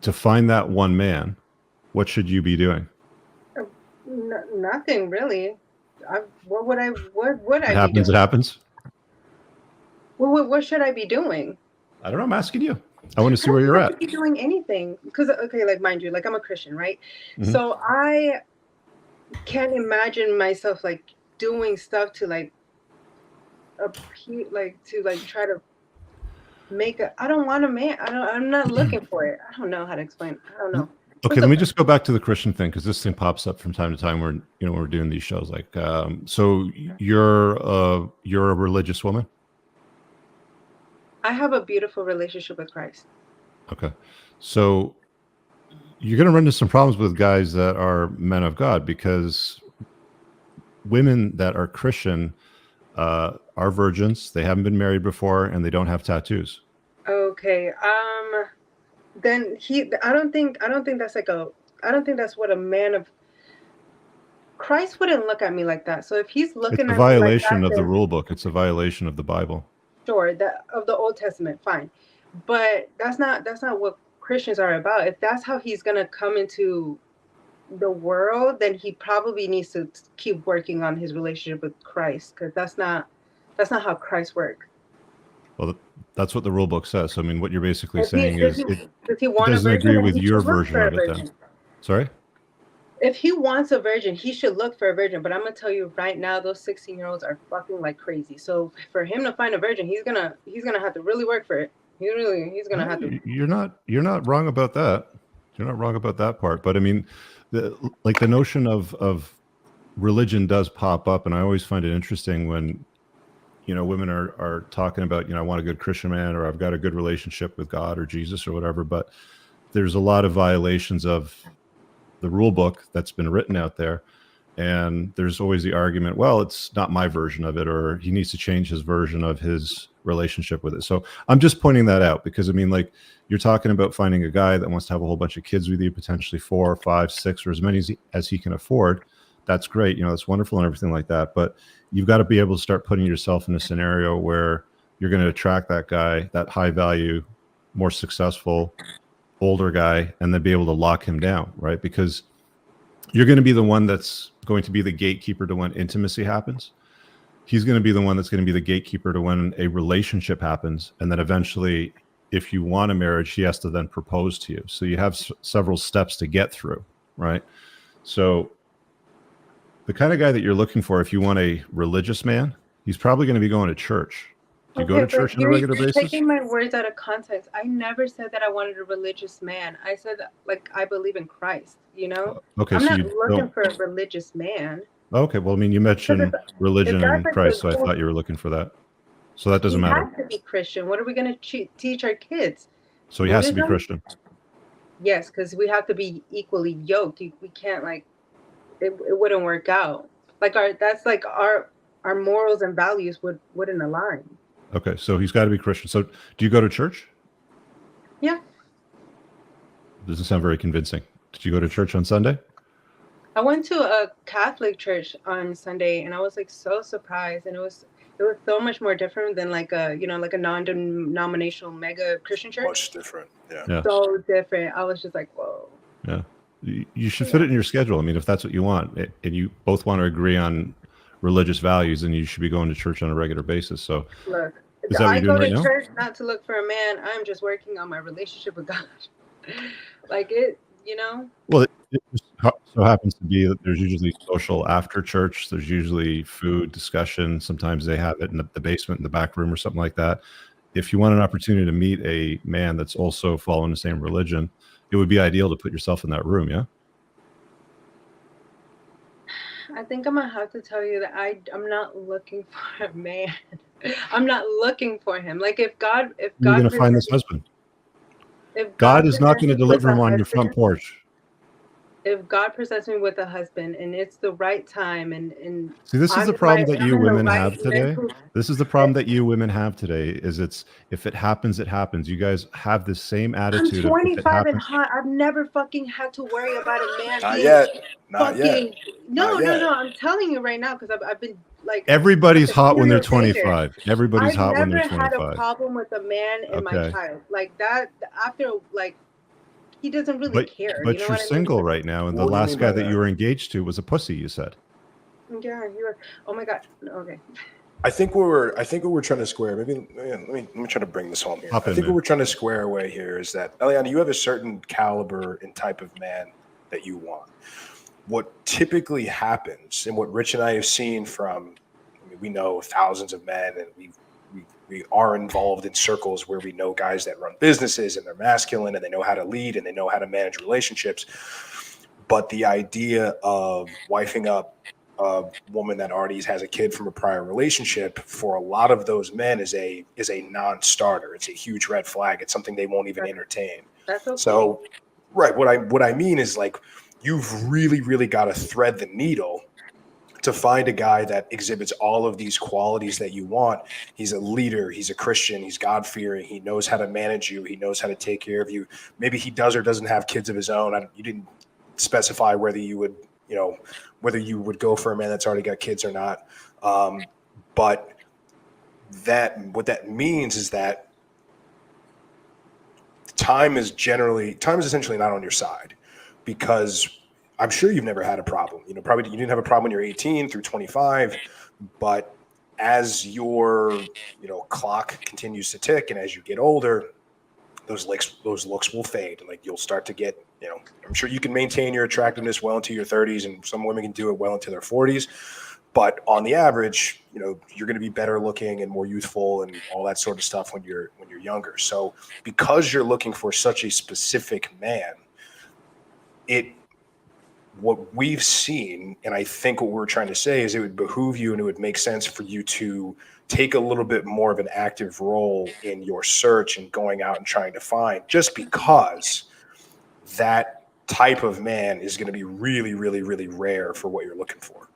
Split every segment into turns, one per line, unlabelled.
to find that one man, what should you be doing?
Nothing really. What would I
It
be
happens.
doing?
It happens.
What should I be doing?
I don't know. I'm asking you. I want to see
I
where
don't
you're
have to
at.
be doing anything because, okay, like mind you, like I'm a Christian, right?
Mm-hmm.
So I can't imagine myself like doing stuff to like appear, like to like try to make a. I don't want a man. I'm not looking for it. I don't know how to explain. I don't know.
Okay, let me just go back to the Christian thing because this thing pops up from time to time when we're doing these shows. Like, so you're a religious woman.
I have a beautiful relationship with Christ.
Okay, so you're going to run into some problems with guys that are men of God because women that are Christian are virgins. They haven't been married before and they don't have tattoos.
Okay. Then I don't think that's like I don't think that's what a man of Christ wouldn't look at me like that. So if he's
It's
looking
a
at me like
violation
that,
of the
then
rule book. It's a violation of the Bible.
sure, that of the Old Testament, fine. But that's not what Christians are about. If that's how he's gonna come into the world, then he probably needs to keep working on his relationship with Christ, because that's not how Christ works.
Well, that's what the rule book says. So, I mean, what you're basically
If
saying is it
does he want a
doesn't
virgin,
agree
then
with
he
your
should look
version
for a
of it then.
virgin.
Sorry?
If he wants a virgin, he should look for a virgin. But I'm gonna tell you right now, those 16-year-olds are fucking like crazy. So for him to find a virgin, he's gonna have to really work for it. He's gonna have to.
You're not wrong about that. You're not wrong about that part. But I mean, the notion of religion does pop up, and I always find it interesting when women are talking about, I want a good Christian man, or I've got a good relationship with God or Jesus or whatever. But there's a lot of violations of the rule book that's been written out there. And there's always the argument, well, it's not my version of it, or he needs to change his version of his relationship with it. So I'm just pointing that out because, I mean, like, you're talking about finding a guy that wants to have a whole bunch of kids with you, potentially 4 or 5, 6, or as many as he can afford. That's great. That's wonderful and everything like that. But you've got to be able to start putting yourself in a scenario where you're going to attract that guy, that high value, more successful, older guy, and then be able to lock him down, right? Because you're going to be the one that's going to be the gatekeeper to when intimacy happens. He's going to be the one that's going to be the gatekeeper to when a relationship happens. And then eventually, if you want a marriage, he has to then propose to you. So you have several steps to get through, right? So the kind of guy that you're looking for, if you want a religious man, he's probably going to be going to church. Do you go to church on a regular basis?
You're taking my words out of context. I never said that I wanted a religious man. I said that, like, I believe in Christ,
Okay,
I'm
so
not looking for a religious man.
Okay, well, I mean, you mentioned religion and
like
Christ, so I thought you were looking for that. So that doesn't matter.
He has to be Christian. What are we going to teach our kids?
So he has to be Christian.
Yes, because we have to be equally yoked. We can't, like, it wouldn't work out. Like, our morals and values wouldn't align.
Okay, so he's got to be Christian. So do you go to church?
Yeah.
Doesn't sound very convincing. Did you go to church on Sunday?
I went to a Catholic church on Sunday, and I was like so surprised, and it was so much more different than like a like a non-denominational mega Christian church.
Much different, yeah.
So different. I was just like, whoa.
Yeah, you should fit it in your schedule. I mean, if that's what you want, and you both want to agree on religious values, then you should be going to church on a regular basis. So
look,
is that what you're doing right now?
I go to church not to look for a man. I'm just working on my relationship with God. Like it,
Well, it just so happens to be that there's usually social after church. There's usually food discussion. Sometimes they have it in the basement, in the back room, or something like that. If you want an opportunity to meet a man that's also following the same religion, it would be ideal to put yourself in that room. Yeah.
I think I'm gonna have to tell you that I'm not looking for a man. I'm not looking for him. Like if God,
you're gonna find this husband. If God is not going to deliver him on your front porch.
If God presents me with a husband and it's the right time and
see, this is the problem that you women have today. This is the problem that you women have today. Is if it happens, it happens. You guys have the same attitude.
I'm 25 and hot. I've never fucking had to worry about a man.
Not yet. Not yet.
No. I'm telling you right now because I've been like.
Everybody's hot when they're 25. Everybody's hot when they're 25.
I've never had a problem with a man and my child like that. After like he doesn't really care. You know
you're
what I mean?
single right now, and the
What do you
last
mean
guy
by
that
that?
you were engaged to was a pussy, you said.
Yeah, he was. Oh my God. Okay.
I think what we're trying to square. Maybe let me try to bring this home here.
Hop
I
in,
think what
man.
we're trying to square away here is that, Eliana, you have a certain caliber and type of man that you want. What typically happens, and what Rich and I have seen from, I mean, we know thousands of men, and we are involved in circles where we know guys that run businesses and they're masculine and they know how to lead and they know how to manage relationships. But the idea of wifing up a woman that already has a kid from a prior relationship for a lot of those men is a non-starter. It's a huge red flag. It's something they won't even entertain.
That's okay.
So, right, what I mean is, like, you've really got to thread the needle to find a guy that exhibits all of these qualities that you want. He's a leader, he's a Christian, he's God-fearing, he knows how to manage you, he knows how to take care of you. Maybe he does or doesn't have kids of his own. You didn't specify whether you would, whether you would go for a man that's already got kids or not. But what that means is that time is essentially not on your side, because I'm sure you've never had a problem. Probably you didn't have a problem when you're 18 through 25, but as your clock continues to tick and as you get older, those looks will fade, and like you'll start to get, I'm sure you can maintain your attractiveness well into your 30s, and some women can do it well into their 40s. But on the average, you're going to be better looking and more youthful and all that sort of stuff when you're younger. So because you're looking for such a specific man, what we've seen, and I think what we're trying to say is, it would behoove you and it would make sense for you to take a little bit more of an active role in your search and going out and trying to find, just because that type of man is going to be really rare for what you're looking for.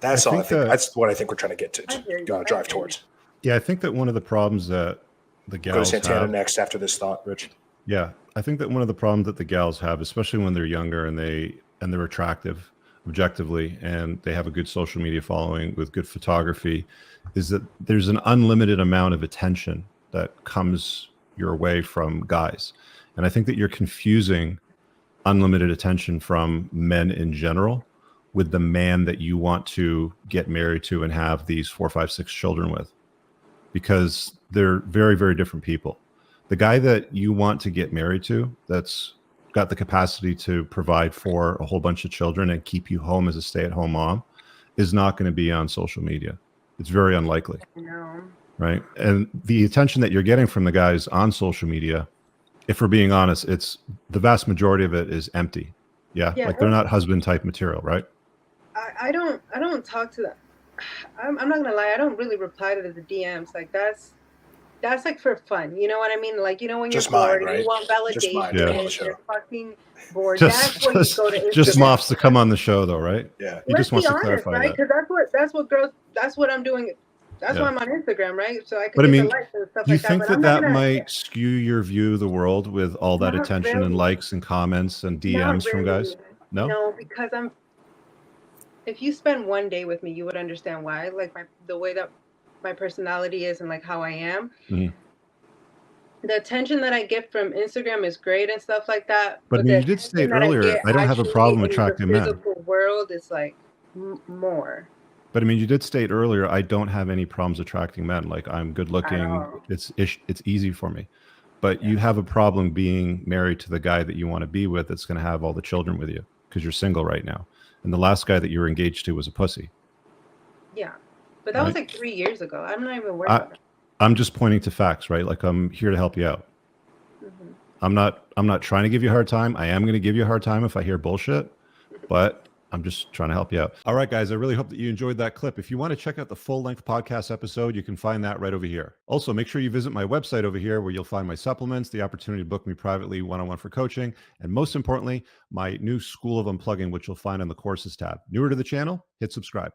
That's all I think. That's what I think we're trying to get to drive towards.
Yeah, I think that one of the problems that the gals
go to Santana
have
next after this thought, Rich.
Yeah, I think that one of the problems that the gals have, especially when they're younger and they're attractive objectively, and they have a good social media following with good photography, is that there's an unlimited amount of attention that comes your way from guys. And I think that you're confusing unlimited attention from men in general with the man that you want to get married to and have these 4, 5, 6 children with, because they're very different people. The guy that you want to get married to, that's got the capacity to provide for a whole bunch of children and keep you home as a stay-at-home mom, is not going to be on social media. It's very unlikely.
No.
Right? And the attention that you're getting from the guys on social media, if we're being honest, it's the vast majority of it is empty. Yeah. Like they're not husband type material, right?
I don't talk to them. I'm not gonna lie, I don't really reply to the DMs. Like that's like for fun. You know what I mean? Like, when you're bored and you want validation and you're fucking bored, that's where you go to Instagram.
Just Moffs to come on the show though, right?
Yeah.
He just wants to clarify
right? Because that's what girls, that's what I'm doing. That's why I'm on Instagram, right? So I can get the likes and stuff
do you
like that.
think that might skew your view of the world with all that attention and likes and comments and DMs from guys?
No, because if you spend one day with me, you would understand why. Like the way that my personality is and like how I am.
Mm-hmm.
The attention that I get from Instagram is great and stuff like that.
But I mean, you did state earlier, I don't have a problem attracting men.
The physical world is like more.
But I mean, you did state earlier, I don't have any problems attracting men. Like I'm good looking. It's easy for me. But you have a problem being married to the guy that you want to be with that's going to have all the children with you because you're single right now. And the last guy that you were engaged to was a pussy.
Yeah. But that was like 3 years ago. I'm not even worried about that.
I'm just pointing to facts, right? Like I'm here to help you out. Mm-hmm. I'm not trying to give you a hard time. I am going to give you a hard time if I hear bullshit, but I'm just trying to help you out. All right, guys, I really hope that you enjoyed that clip. If you want to check out the full-length podcast episode, you can find that right over here. Also, make sure you visit my website over here where you'll find my supplements, the opportunity to book me privately one-on-one for coaching, and most importantly, my new School of Unplugging, which you'll find on the courses tab. Newer to the channel, hit subscribe.